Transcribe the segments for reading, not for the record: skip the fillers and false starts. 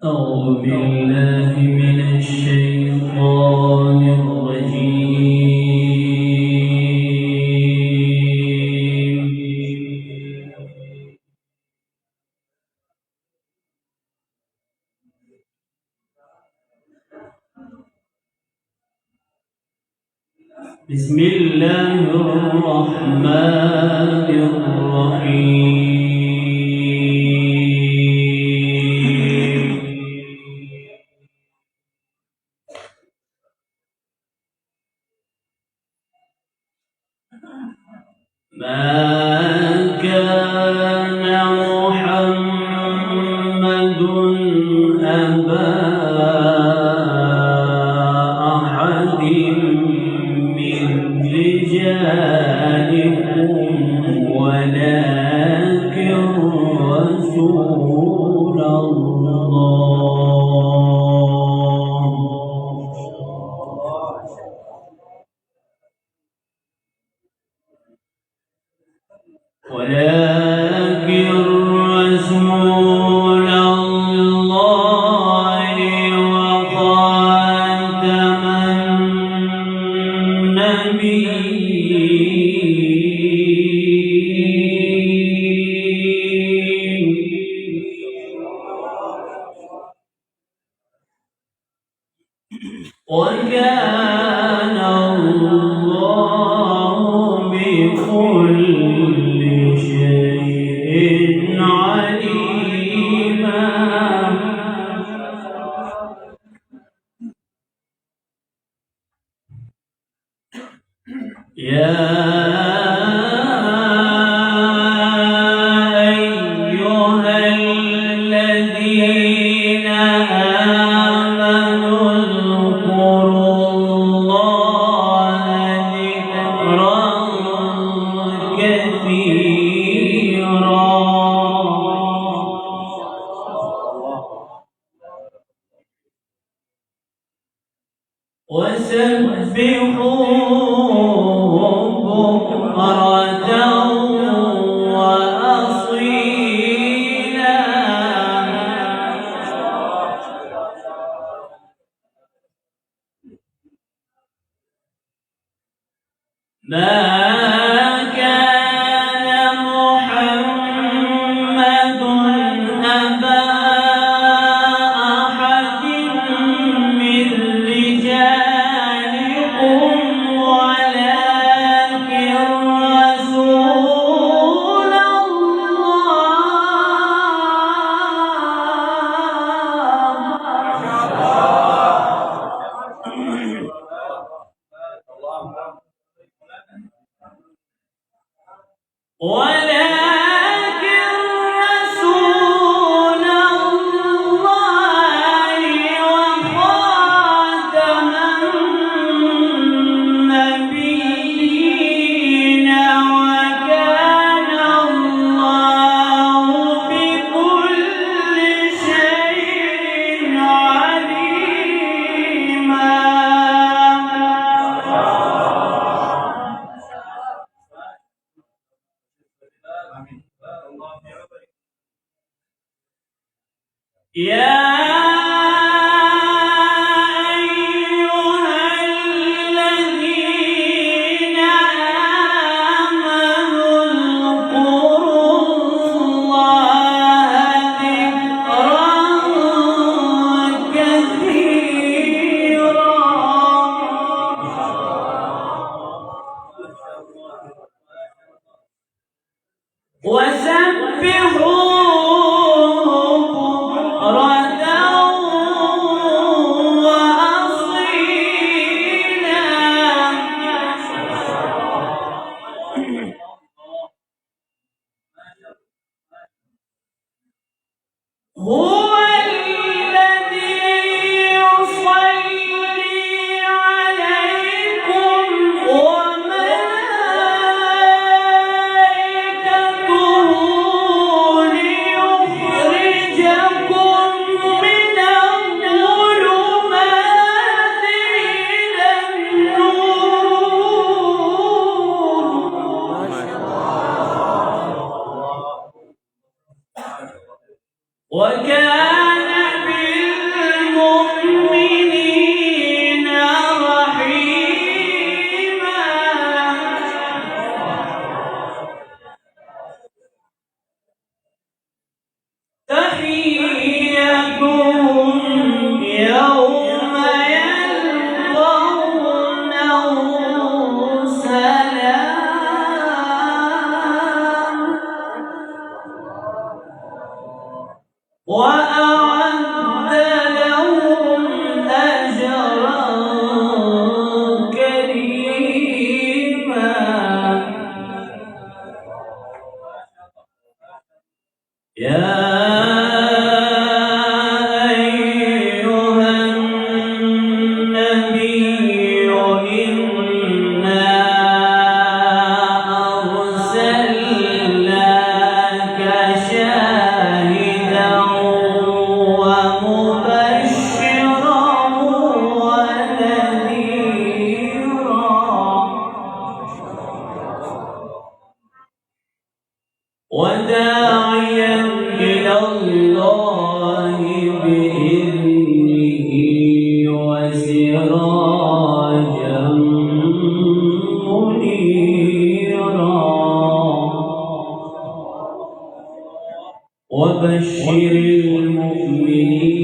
أعوذ بالله من الشيطان الرجيم. بسم الله الرحمن الرحيم. ما كان محمد أبا أحد من رجالكم ولكن رسول الله وخاتم النبيين. وكان الله بكل شيء عليما. وسبحوه بكرة وأصيلا. ما كان محمد أبا أحد من رجالكم ولكن رسول الله وخاتم النبيين. وكان الله بكل شيء عليما. يا أيها الذين آمنوا اذكروا الله ذكرا كثيرا. وسبحوه بكرة وبشر المؤمنين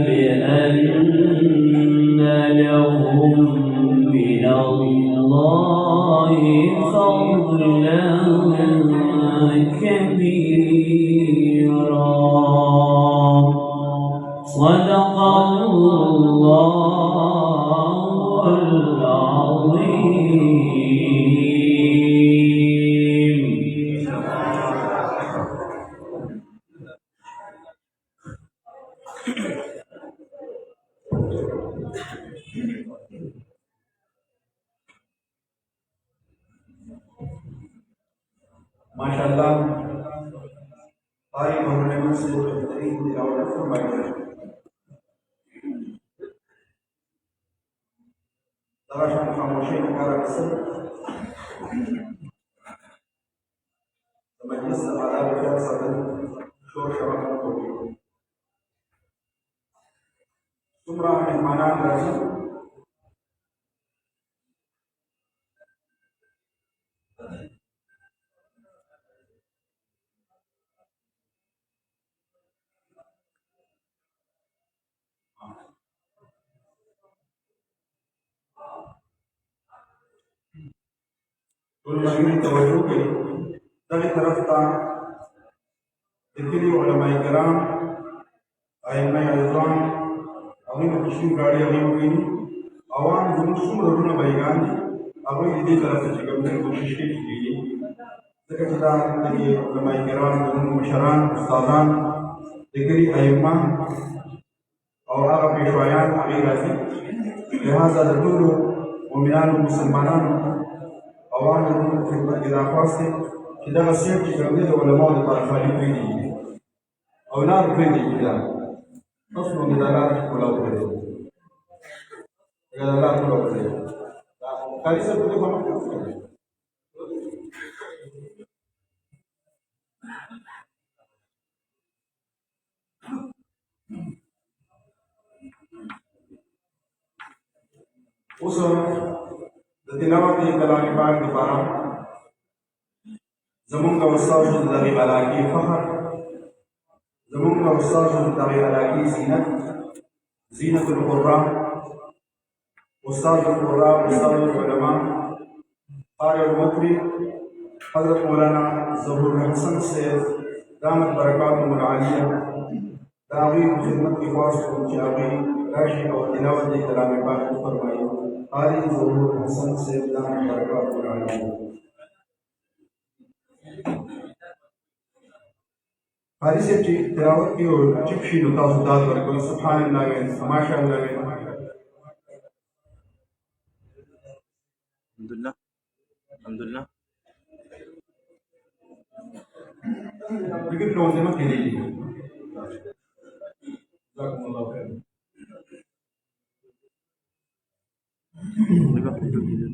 بأن لهم من الله فضلا كبيرا. صدق الله العظيم. माशाअल्लाह सारी मोहम्मद से बेहतरीन तिलावत फरमाई है। दरअसल खामोशी का अक्सर मजलिस आला बजा सदन शोर शराबा हो गई। तुमरा मेहमानान राजी उलमाए तवज्जो के दाएं तरफ था जितनी उलमाए किराम आइम्मा अज़्ज़ाम अभी मुश्किल गाड़ी अभी हुई आवाम जुम्मन रोना बैगान अभी इधर तरफ से चिकन कोशिश की गई। Sekitar dari ulama kiram dan musyaran ustazan dikiri aima और आगे पेशवायान आगे राजी लिहाजा दरूर मुमिनान मुसलमानान अवान दरूर खिदमत की दरख्वास्त है कि दगा सेठ की करने दो उलमा और तारीफानी कोई नहीं है औलाद कोई नहीं है बस वो निदालात खुला हुआ है निदालात खुला हुआ है खाली सब कुछ हम करते हैं। उस तिलावत कलाम पाक दोबारा ज़मून का उस्ताद दरी अलाकी फ़ख्र ज़मून का उस्ताद दरी अलाकी ज़ीनत ज़ीनतुल क़ुर्रा उस्तादुल क़ुर्रा उस्तादुल उलमा क़ारिउल मुक़री हज़रत मौलाना ज़हूर हसन से दामत बरकातुहुल आलिया दावी खिदमत की ख्वाहिश को जावी राशि और तिलावत कलाम पाक को फरमाई क़ारी ज़हूर हसन से दामत बरकातुहुल आलिया। क़ारी से तिलावत की और चिपशी नुता सुदात और कोई सुभान अल्लाह माशाअल्लाह अल्हम्दुलिल्लाह अल्हम्दुलिल्लाह लेकिन लोग जमा खेलेंगे जज़ाकुमुल्लाह खैर। देखो फोटो कीजिए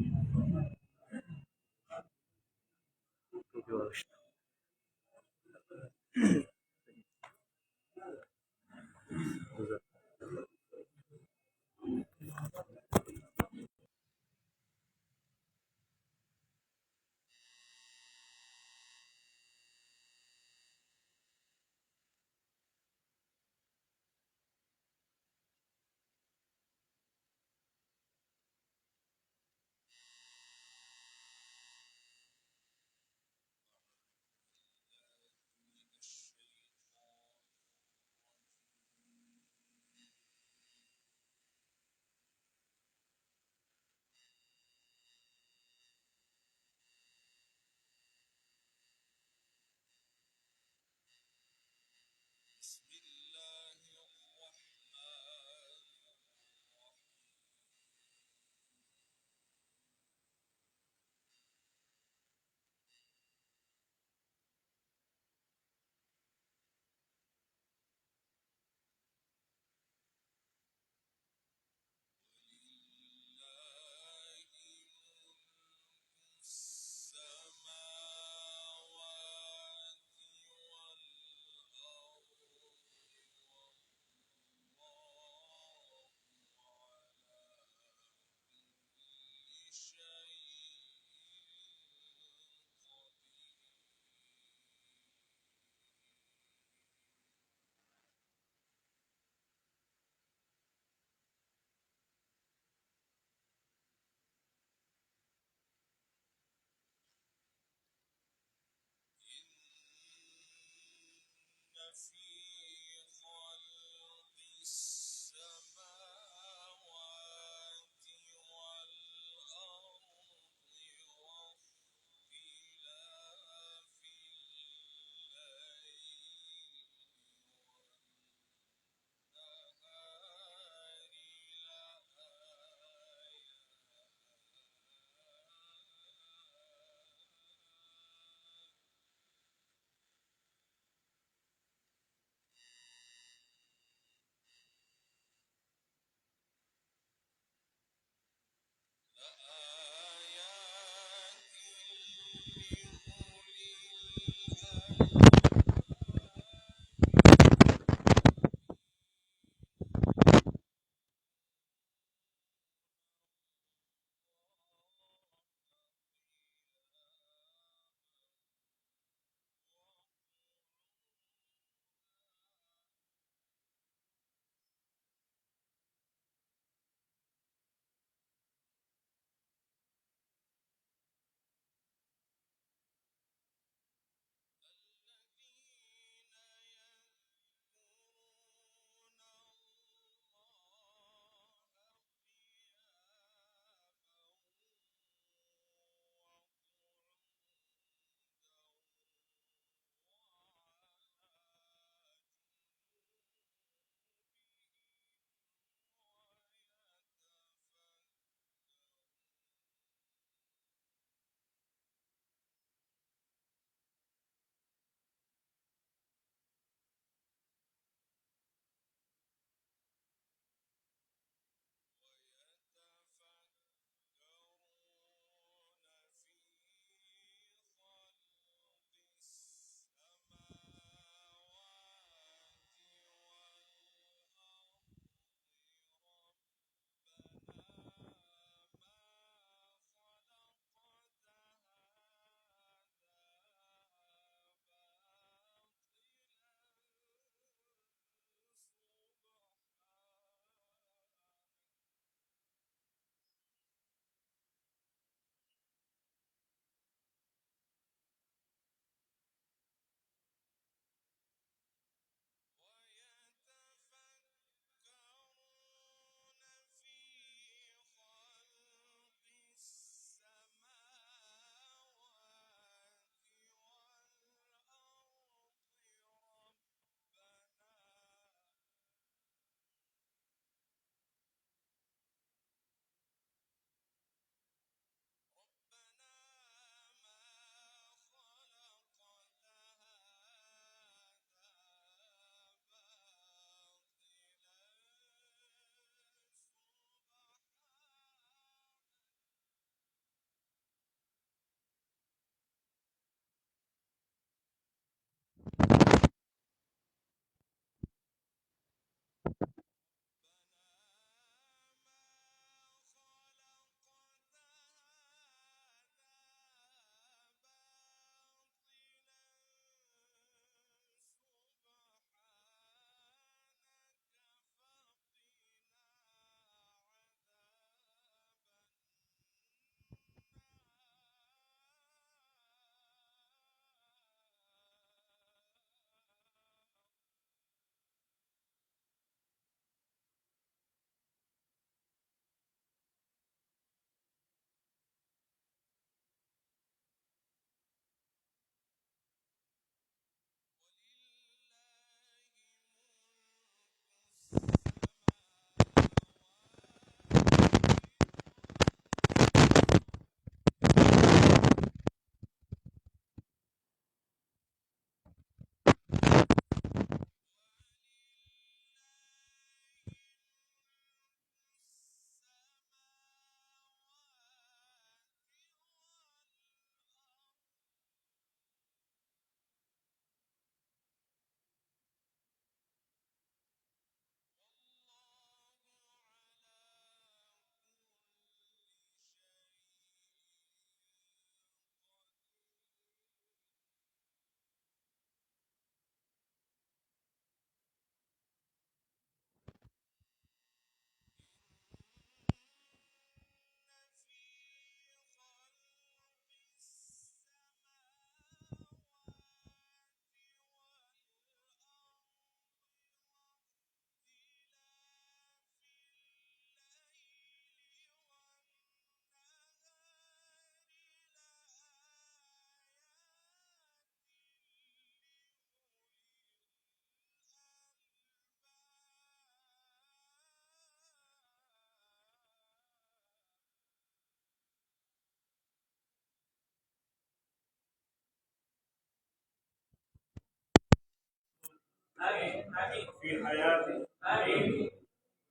في حياتي.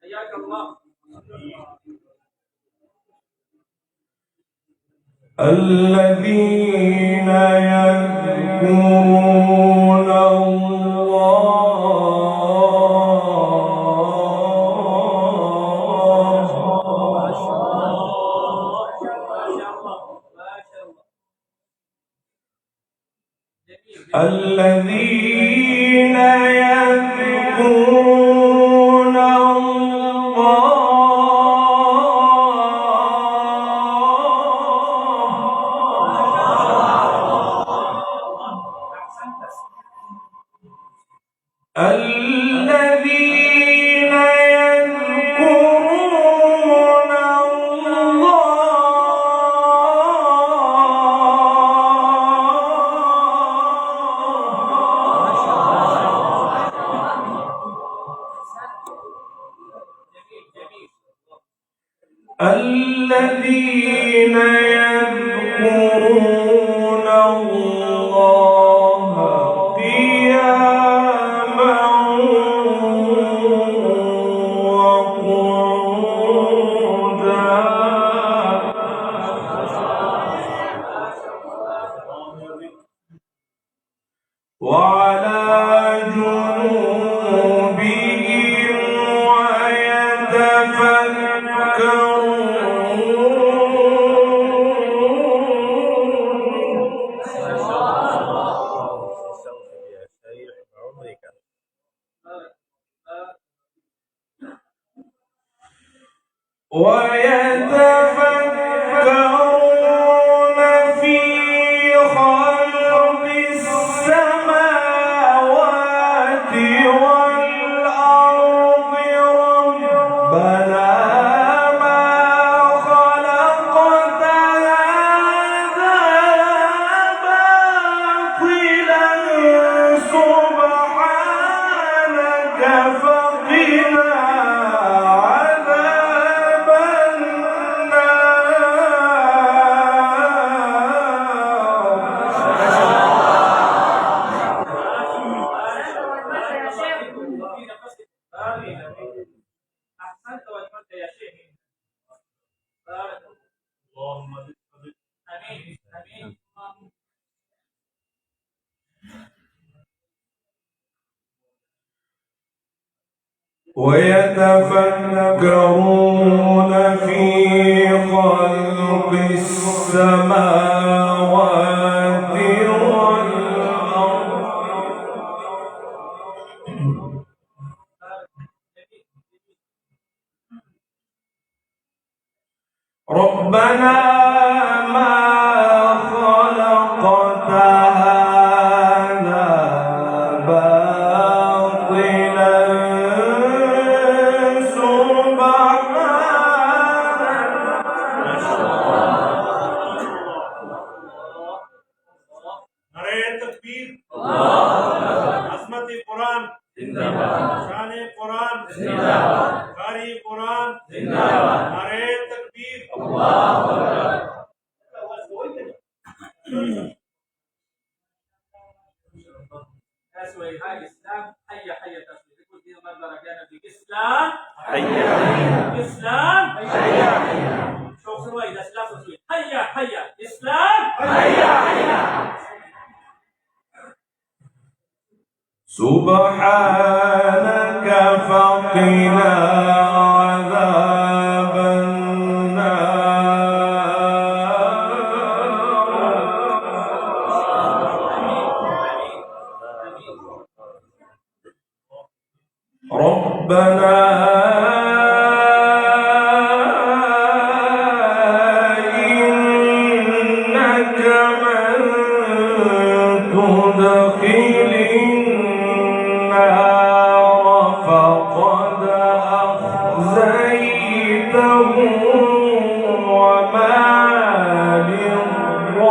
حياك الله. الذين يذكرون الذين يذكرون الذين يذكرون الذين يذكرون الله قياما وقعودا وعلى جنوبهم ويتفكرون في خلق السماوات والأرض ربنا ما خلقت هذا باطلا سبحانك فقنا عذاب أحسنت وأجملت يا شيخ. اللهم آمين آمين. ويتفكرون في خلق السماوات والأرض ربنا ما خلقت هذا باطلا नारे तकबीर, अज़मत कुरान जिंदाबाद, शान कुरान जिंदाबाद, कारी कुरान जिंदाबाद, नारे तकबीर, अल्लाहु अकबर। اسوي هاي الاسلام حي حي تصوير يقول كذا مره رجعنا في الاسلام حي حي الاسلام حي حي شوف سوي الاسلام تصوير حي حي اسلام حي حي سبحانك فقنا عذاب ربنا إنك من تدخل النار فقد أخزيته وما للظالمين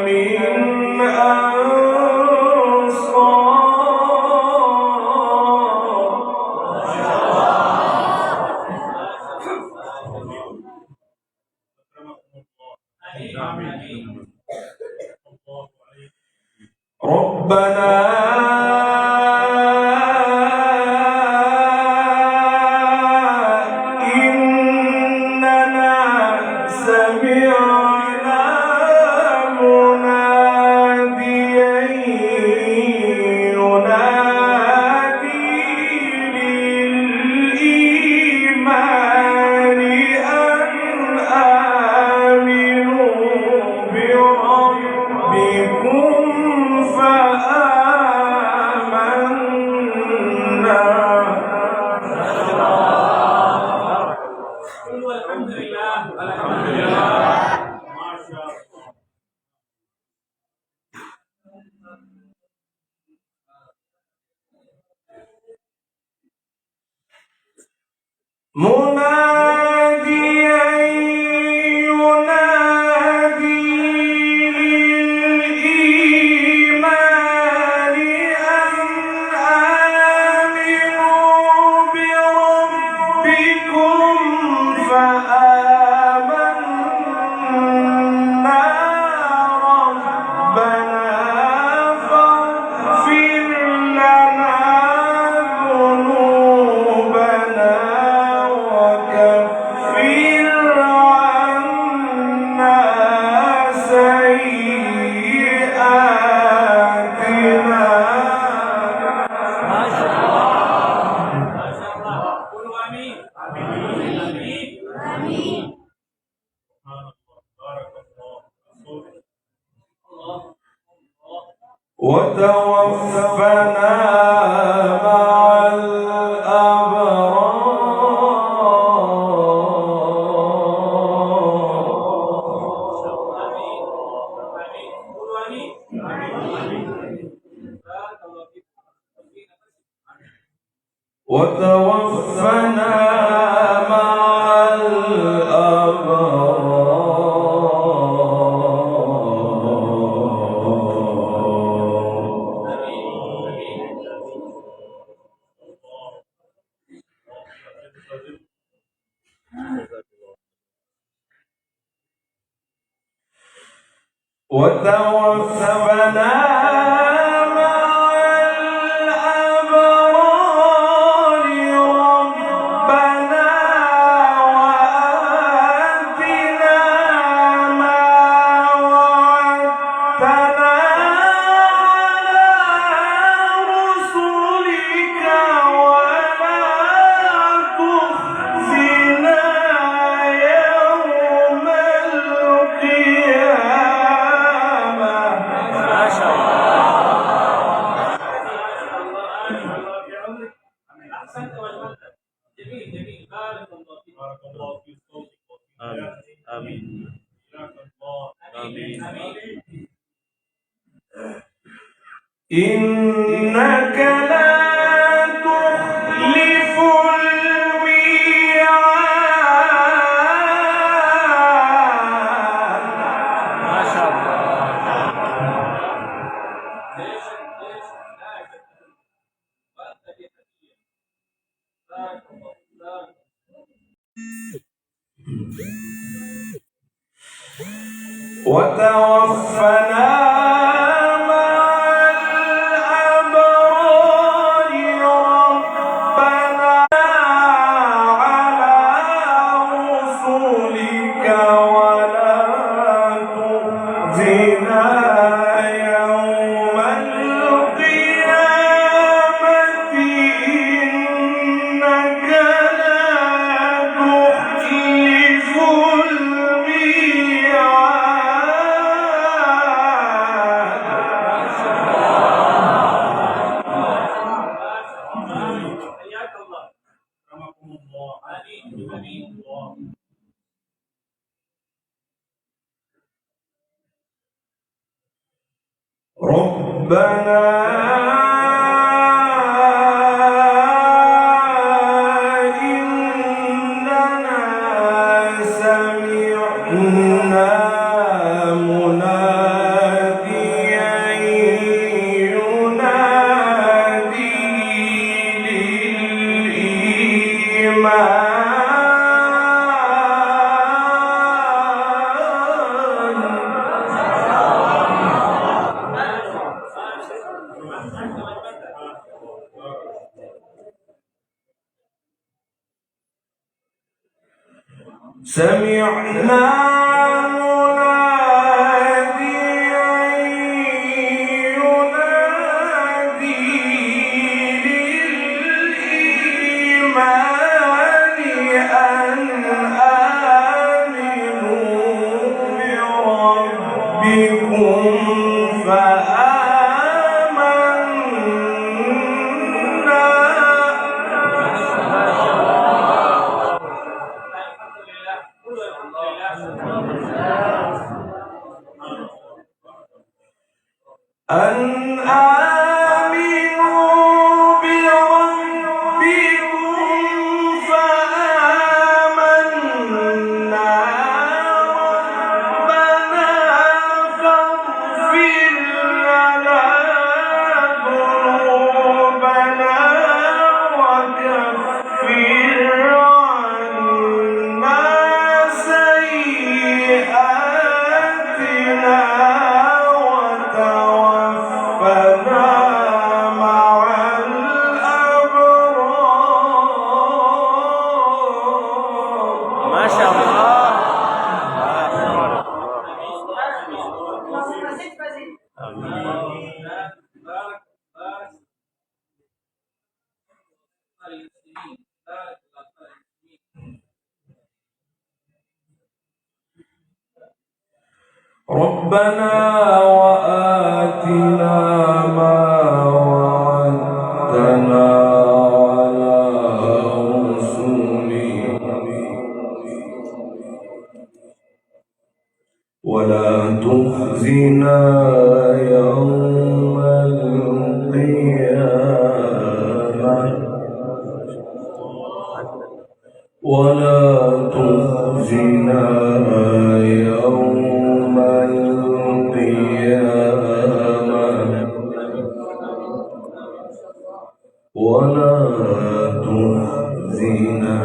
من ربنا وتوفنا مع وتوفنا مع وتوفنا مع الأبرار ربنا وآتنا ما وعدتنا على رسلك ولا تخزنا يوم القيامة. أحسنت وجملت. جميل جميل. بارك الله فيك. بارك الله في صوتك وفي آمين جزاك الله. آمين آمين. إنك لا تخلف الميعاد. ما شاء الله. ليش لا يكتب وأنت بهدية. بارك الله. بارك وتوفنا مع الأبرار ربنا على رسلك ولا تخزنا يوم القيامة إنك لا تخلف حياك الله. رحمكم الله. آمين آمين. ربنا إننا سمعنا مناديا ينادي للإيمان سمعنا مناديا ينادي للإيمان أن آمنوا بربكم أن آمنوا بربكم فآمنا ربنا فاغفر لنا ذنوبنا وكفر عنا سيئاتنا ربنا وآتنا ما وعدتنا على رسلك ولا تخزنا يوم القيامة ولا تخزنا يوم القيامة ولا تخزنا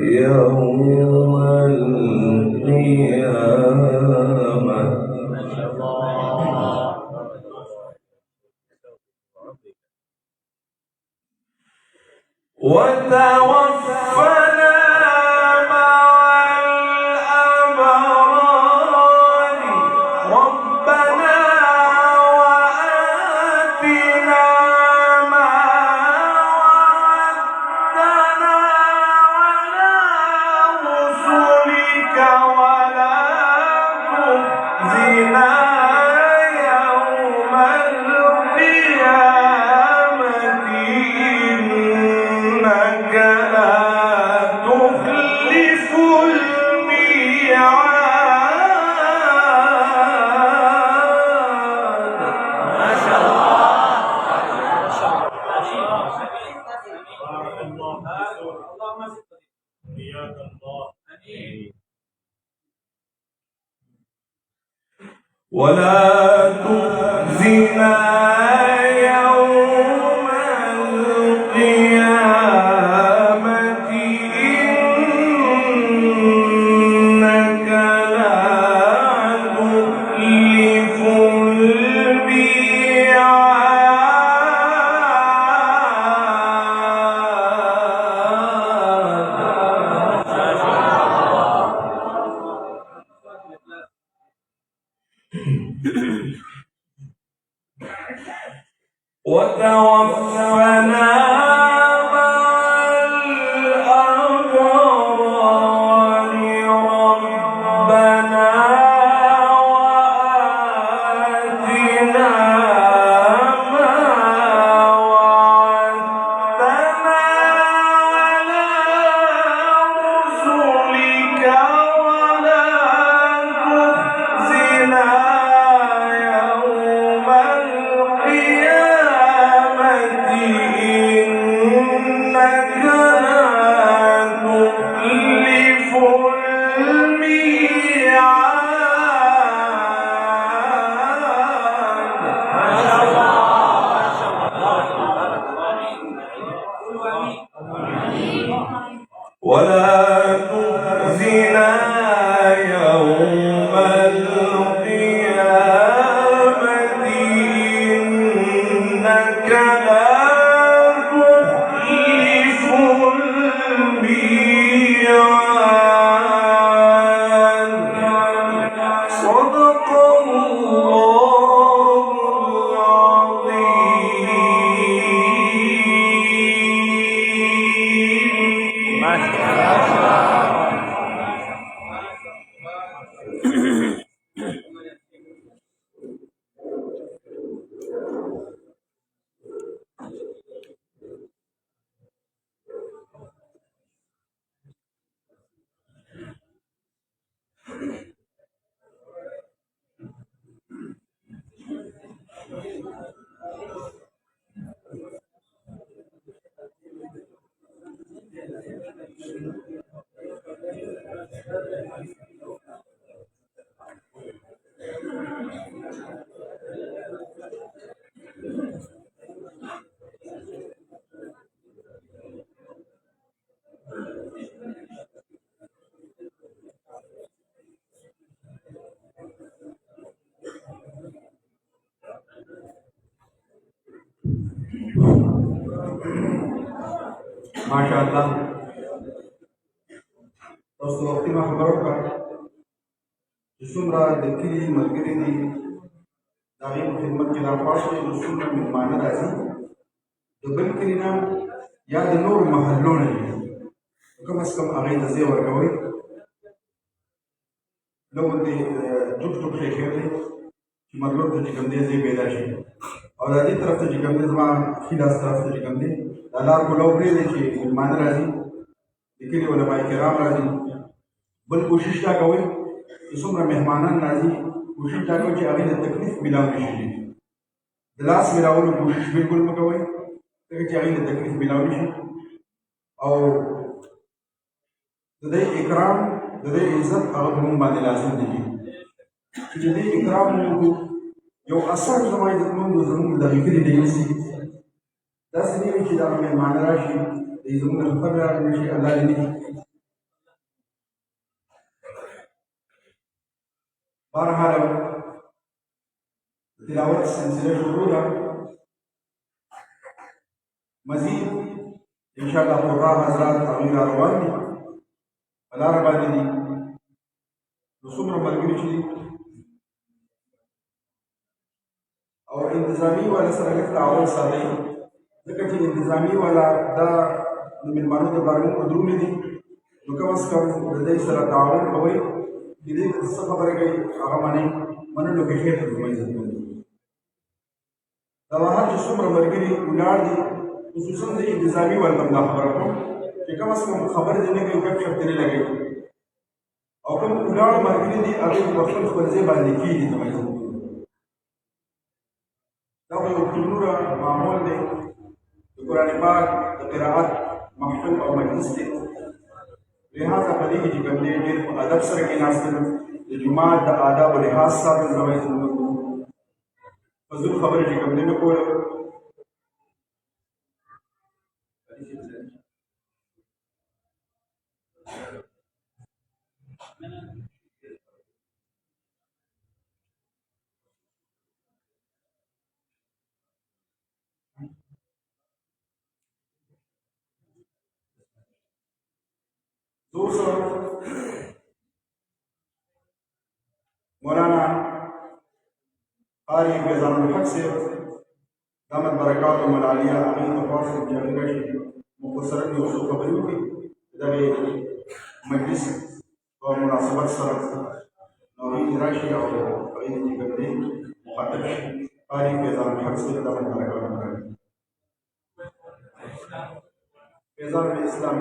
يوم القيامة وتوفنا مع الأبرار ربنا وآتنا ما وعدتنا على رسلك ولا تخزنا يوم القيامة إنك لا تخلف الميعاد. ما شاء الله. ولا تخزنا يوم القيامة إنك لا تخلف وتوفنا مع الأبرار ربنا وآتنا ما وعدتنا على رسلك ولا تخزنا يوم القيامة إنك لا تخلف الميعاد ولا تخزنا يوم القيامة إنك لا تخلف الميعاد. माशाअल्लाह तاسو وختي ما خبر وکړه چې څومره د کلي ملګري دي د هغې په خدمت کې راپاڅي نو څومره مېلمانه راځي د بل کلي نه یا د نورو محلو نه دي کم از کم هغې ته ځای ورکوئ نه غوندې ټوک ټوک خېښې دی چې مطلب ته چې کوم دی ځای پیدا شي او د دې طرف ته چې کوم دی زما ښي لاس طرف ته چې کوم دی دا لار کولاو پرېږدئ چې مېلمانه راځي د کلي علما کرام راځي بل کوشش دا کوئ چې څومره مهمانان راځي کوشش دا کوئ چې هغې ته تکلیف میلاو نه شي د لاس میلاولو کوشش بلکل مه کوئ ځکه چې هغې ته تکلیف میلاو نه شي او د دې اکرام د دې عزت هغه په موږ باندې لازم دی چې د دې اکرام وکړو یو اثر زما عزتمند زموږ دغې کلي نه یوسي داسې نه وي چې دغه مېلمانه راشي د زموږ نه خبر راغلی نه شي الله دې نه کړي بهرحال تلاوت سلسله شروع ده مزید انشاءالله قرآن حضرات هغوی را روان دي په لاره باندې دي نو څومره ملګري چې دي او انتظامي والا سره لږ تعاون ساتئ ځکه چې انتظامي والا دا د مېلمانو دپاره موږ درونې دي نو کم از کم د دې سره تعاون کوئ د دې څه خبره کوي هغه منئ منلو کې خیر ته زما عزتمند دا بهر چې څومره ملګري ولاړ دي خصوصا د انتظامي والا ته دا خبره کوم چې کم از کم خبرې دې نه کوي ګپ شپ دې نه لګوي او کوم ولاړ ملګري دي هغوی په خپل خپل ځای باندې کېږي زما عزتمند دا به یو ټولنوره معمول دی د قرآن پاک د قرائت محفل او مجلس دی لہذا په دې کې چې کوم دی ډېر په ادب سره کېناستل د جومات د آدابو لحاظ ساتل زما عزتمند فضول خبرې چې کوم دی نه کول دوسرا مولانا قاری فیضان الحق سے دامت برکاتهم العالیہ امین تفاص جاری راشي مختصرا یو څو خبرې وکړي دغه مجلس په مناسبت سره نو هغوی راشي او هغوی چې کوم دی مخاطب شي قاری فیضان الحق سے دامت برکاتهم العالیہ فیضان الاسلام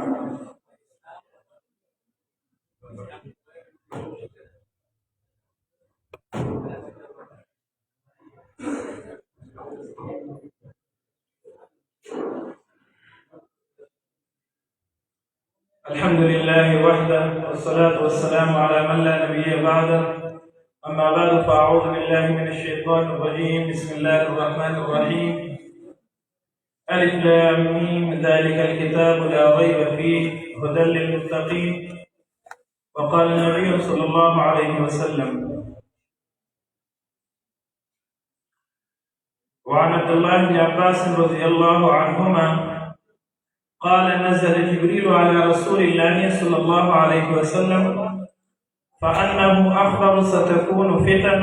الحمد لله وحده والصلاة والسلام على من لا نبي بعده أما بعد فأعوذ بالله من الشيطان الرجيم بسم الله الرحمن الرحيم ألف لام ميم ذلك الكتاب لا ريب فيه هدى للمتقين وقال النبي صلى الله عليه وسلم وعن عبد الله بن عباس رضي الله عنهما قال نزل جبريل على رسول الله صلى الله عليه وسلم فأنه أخبر ستكون فتن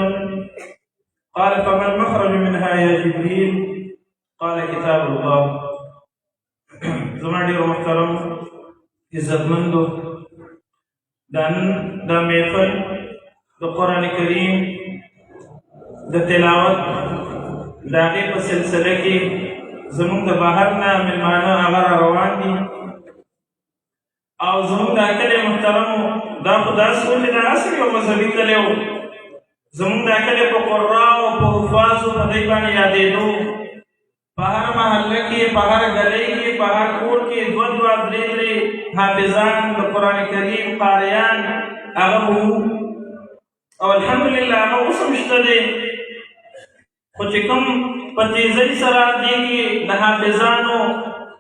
قال فما المخرج منها يا جبريل قال كتاب الله زماني محترم عزتمند دان دا محفل د قرآن کریم د تلاوت د هغې په سلسله کې زمونږ د بهر نه مېلمانه هغه را روان دي او زمونږ دا کلی محترمو دا خو داسې و چې دا هسې یو مذهبي کلی و زمونږ دا کلی په قراو په حفاظو په دوی باندې یادېدو په هر محله کې په هر ګلۍ کې په هر کور کې دوه دوه درې درې حافظان د قرآن کریم قاریان هغه وو او الحمدلله هغه اوس هم شته دی خو چې کوم په تیزۍ سره دې کې د حافظانو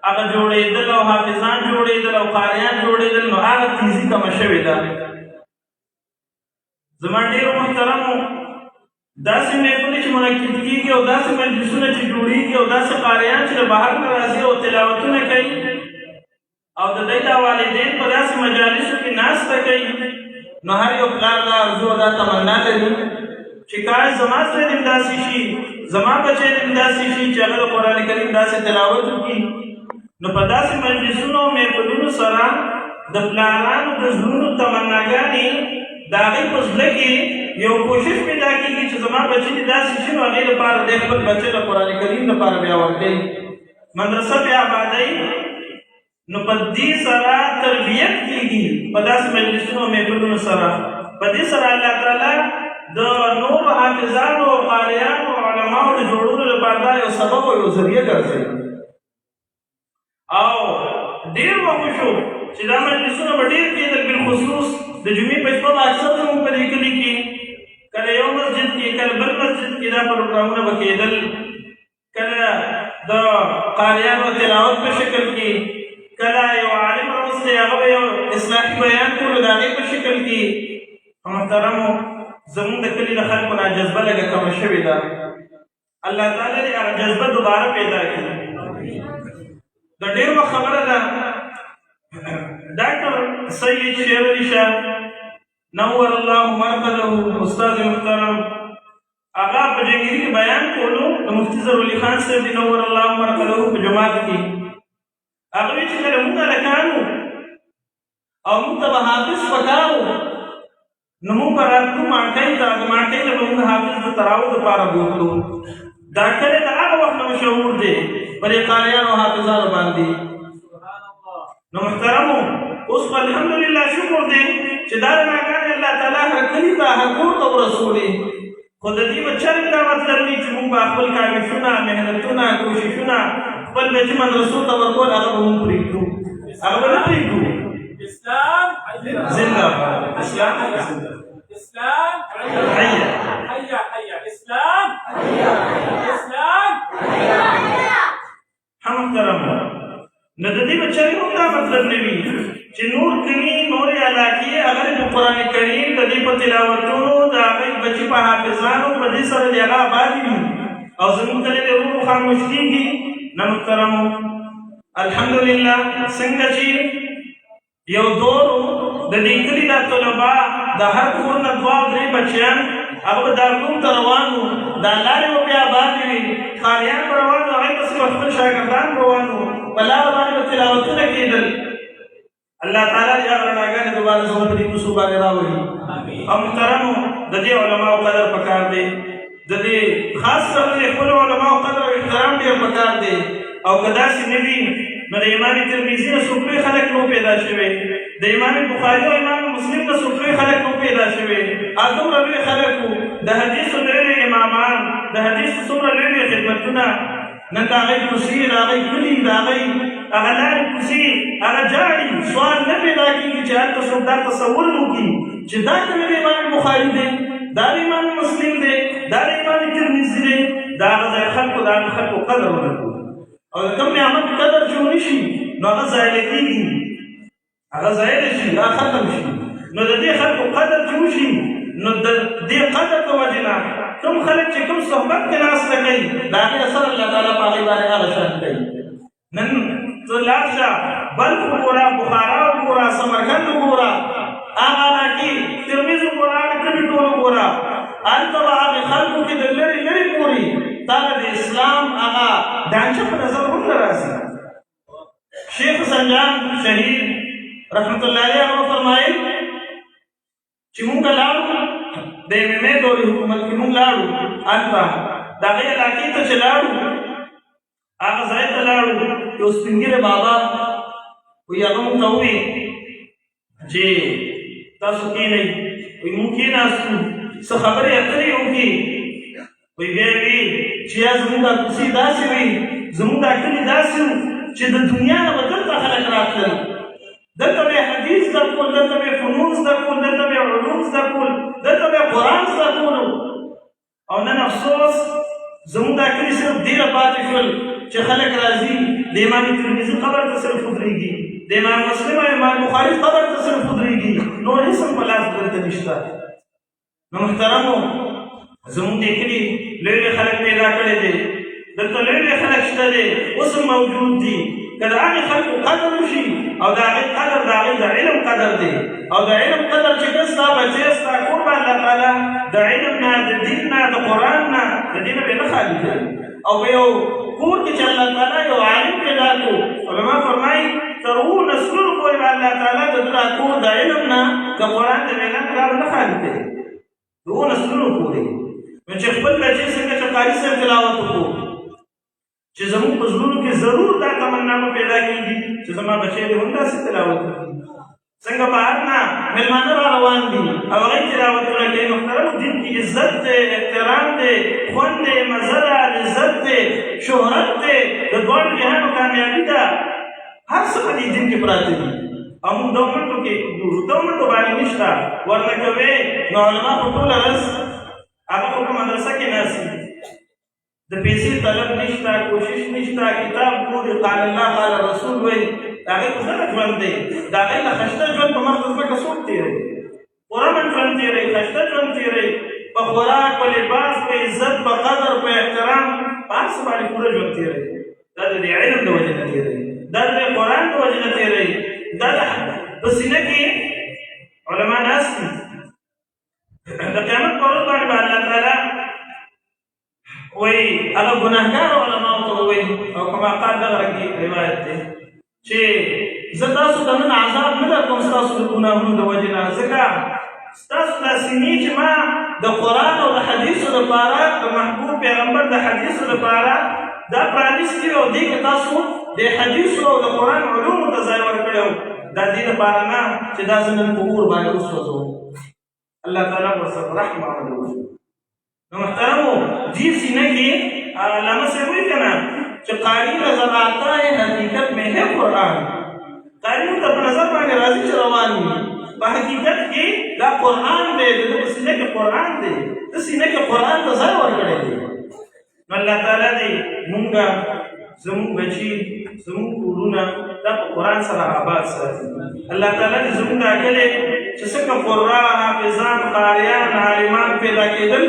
هغه جوړېدل او حافظان جوړېدل او قاریان جوړېدل نو هغه تیزي کمه شوې ده زما ډېرو محترمو داسې محفلې چې منعقد کېږي او داسې مجلسونه چې جوړېږي او داسې قاریان چې د بهر نه راځي او تلاوتونه کوي او د دوی دا والدین په داسې مجالسو کې ناسته کوي نو هر یو پلار دا ارزو دا تمنا لري چې کاش زما سره دې داسې شي زما بچی دې داسې شي چې هغه د قرآن کریم داسې تلاوت وکړي نو په داسې مجلسونو او محفلونو سره د پلارانو د زړونو تمناګانې د هغې په زړه کې یو کوشش پیدا کېږي چې زما بچي دې داسې شي نو هغې لپاره دی خپل بچی د قرآن کریم لپاره بیا ورکوي مدرسه بیا آبادوي نو په دې سره تربیت کېږي په داسې مجلسونو او محفلونو سره په دې سره الله تعالی د نور حافظانو او قاریانو او علماو د جوړولو لپاره دا یو سبب او یو ذریعه ګرځوي او ډېر وخت شو چې دا مجلسونه به ډېر کېدل بالخصوص د جمعې په شپه به اکثر زموږ په دې کلي کې کله یو مسجد کې کله بل مسجد کې دا پروګرامونه به کېدل کله د قاریانو تلاوت په شکل کې کله یو عالم راوستی هغه به یو اصلاحي بیان کولو د هغې په شکل کې محترمو زموږ د کلي د خلکو نه جذبه لږه کمه شوې ده الله تعالی دې هغه جذبه دوباره پیدا کړي د ډېر وخت خبره ده ډاکټر سید شیر علي شاه نور الله مرقده استاد محترم هغه په جنګیري کې بیان کولو د مفتي ظهرالي خان صاحب نور الله مرقده په جماعت کې هغه وایي چې کله موږ هلکانو او موږ ته به حافظ پکار و نو موږ به راتلو ماڼکۍ ته د ماڼکۍ ته به موږ حافظ د تراو دپاره بوتلو دا کلی د هغه وخت نه مشهور دی په دې قاریانو او حافظانو باندې نو محترمو اوس په الحمدلله شکر دی چې دا رڼاګانې الله تعالی هر کلي ته هر کور ته ورسولې خو د دې به چرګ دا مطلب نه چې موږ به خپل کاوشونه محنتونه کوششونه خپل بچي مدرسو ته ورکول هغه به موږ پرېږدو هغه به نه پرېږدو اسلام زنده باد اسلام اسلام حیا حیا حیا اسلام اسلام محترمو نو د دې بچی هم دا مطلب نه وي چې نور کلي نورې علاقې هغه د قرآن کریم د دې په تلاوتونو د هغې بچي په حافظانو په دې سره د هغه آبادې وي او زموږ کلي د ورو خاموش کېږي نه محترمو الحمدلله څنګه چې یو دور د دې کلي دا طلبا د هر کور نه دوه او درې بچیان هغه به دارالعلوم ته روان وو دا لارې به بیا آبادې وي قاریان به روان وو هغې پسې به خپل شاګردان روان وو په لاره باندې به تلاوتونه کېدل الله تعالی دې هغه رڼاګانې دوباره زموږ په دې کوڅو باندې راولي او محترمو د دې علماو قدر پکار دی د دې خاص کر د خپلو علماو قدر او احترام ډېر پکار دی او که داسې نه وي نو د امام ترمذي نه څوک لوی خلک نو پیدا شوي د امام بخاري او امام مسلم نه څوک لوی خلک نو پیدا شوي دومره لوی خلک وو د حدیثو لوی امامان د حدیثو څومره لوی خدمتونه نن د هغې کوڅې د هغې کلي د هغې هغه لارې کوڅې هغه جاړي سوال نه پیدا کېږي چې هلته څوک دا تصور وکړي چې دا کله د امام بخاري دی دا د امام مسلم دی دا د امام ترمذي دی د هغه ځای خلکو د هغه خلکو قدر ورکړو او د کوم نعمت قدر چې ونه شي نو هغه ضایع کېږي هغه ضایع شي دا ختم شي نو د دې خلکو قدر چې وشي نو د دې قدر په وجې نه کوم خلک چې کوم صحبت کې ناسته کوي د هغې اثر الله تعالی په هغې باندې هغه شان کوي نن ته لاړ شه بلخ وګوره بخارا وګوره سمرقند وګوره هغه علاقې ترمذ وګوره هغه کلي ټول وګوره هلته به هغې خلکو کې د لرې لرې پورې تا د اسلام هغه ډانچه په نظر هم نه راځي شیخ حسن جان شهید رحمت الله علیه هغه فرمایل چې مونږ لاړو د MMA دورې حکومت کې مونږ لاړو هلته د هغې علاقې ته چې لاړو هغه ځای ته لاړو یو سپین ږیری بابا وایي هغه مونږ ته ووایي چې تاسو کښېنئ وایي مونږ کښېناستو څه خبرې اترې وکړي وایي بیا یې وایي چې یا زمونږ دا کوڅې داسې وي زمونږ دا کلي داسې وو چې د دنیا نه به دلته خلک راتلل، دلته به حدیث زده کول، دلته به فنون زده کول، دلته به علوم زده کول، دلته به قرآن زده کولو. او نن افسوس زموږ دا کلي صرف دې نه پاتې شول چې خلک راځي د امام ترمذي قبر ته صرف ودرېږي، د امام مسلم او امام بخاري قبر ته صرف ودرېږي، نور هېڅ هم په لاس دلته نشته. نو محترمو زموږ دې کلي لوی لوی خلک پیدا کړي دي، دلته لوی لوی خلک شته دي، اوس هم موجود دي. که د هغې خلکو قدر وشي او د هغې قدر د هغې د علم قدر دی، او د علم قدر چې که ستا بچی ستا کور به الله تعالی د علم نه، د دین نه، د قرآن نه، د دې نه به نه خالي کوي. او په یو کور کې چې الله تعالی یو عالم پیدا کړو، علما فرمایي تر 7 نسلونو پورې به الله تعالی د ده دا کور د علم نه، د قرآن د مېنه دا به نه خالي کوي، 7 نسلونو پورې. نو چې خپل بچی څنګه چې قاري صاحب تلاوت وکړو، چې زموږ په زړونو کې ضرور دا تمنا پیدا کېږي چې زما بچی دې هم داسې تلاوت وکړي. څنګه بهر نه مېلمانه را روان دي او هغوی تلاوتونه کوي. محترمو دین کې عزت دی، احترام دی، خوند دی، مزه ده، لذت دی، شهرت دی، د دواړو جهانو کامیابي ده، هر څه په دې دین کې پراته دي. او موږ دغو منډو کې ګورو، دغو منډو باندې نشته، ورنه کوې نو علما په ټوله ورځ هغه خو په مدرسه کې ناست دي، د پیسې طلب نشته، کوشش نشته، کتاب ګوري، قال الله قال رسول وایي، د هغې خو ښه ژوند دی، د هغې نه ښایسته ژوند په مخ د ځمکه څوک تېروي؟ پوره ژوند تېروي، ښایسته ژوند تېروي، په خوراک، په لباس، په عزت، په قدر، په احترام، په هر څه باندې پوره ژوند تېروي. دا د دې علم د وجې نه تېروي، دا د قرآن د وجې نه تېروي. دا په سینه کې علما ناست دي، د قیامت په ورځ باندې به الله تعالی وایي هغه ګناهګارو علماو ته وایي، او کما قال دغه رنګې روایت دی چې زه تاسو ته نن عذاب نه درکوم ستاسو د ګناهونو د وجې نه، ځکه ستاسو دا سینې چې ما د قرآن او د حدیثو دپاره، د محبوب پیغمبر د حدیثو دپاره دا پرانیستي او دې کې تاسو د حدیثو او د قرآن علومو ته ځای ورکړی او دا دې دپاره نه چې دا زه نن په اور باندې وسوځوم. الله تعالی ورسره رحم عمل وکړي. نو محترمو دې سینه کې علامه صاحب وایي که نه چې قاری نظر آتا ہے حقیقت میں ہے قرآن. قاری ته په نظر باندې راځي چې روان وي، په حقیقت کې دا قرآن دی، د ده په سینه کې قرآن دی، د سینه کې قرآن ته ځای ورکړی دی. نو الله تعالی دې مونږ، زموږ بچي، زموږ کورونه دا په قرآن سره آباد ساتي. الله تعالی دې زموږ دا کلی چې څنګه قرآ، حافظان، قاریان، عالمان پیدا کېدل،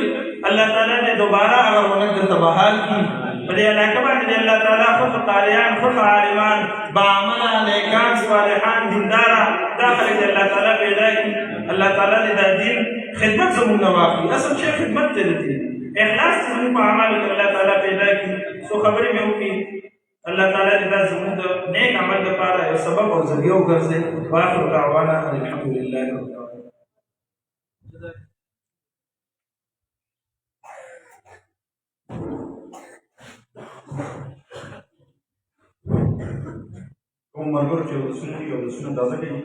الله تعالی دې دوباره هغه رونق درته بحال کړي. په دې علاقه باندې دې الله تعالی خوښ قاریان، خوښ عالمان، باعمله، نیکان، صالحان، دینداره دا خلک دې الله تعالی پیدا کړي. الله تعالی دې دا دین خدمت زموږ نه واخلي. اصل شی خدمت دی د دین، اخلاص چې زموږ په اعمالو کې الله تعالی پیدا کړي. څو خبرې مې وکړي، الله تعالی دې دا زموږ د نیک عمل لپاره یو سبب او ذریعه وګرځي. واخر دعوانا الحمد لله رب العالمین. کوم ملګرو چې ولسونه دي او ولسونه تازه کوي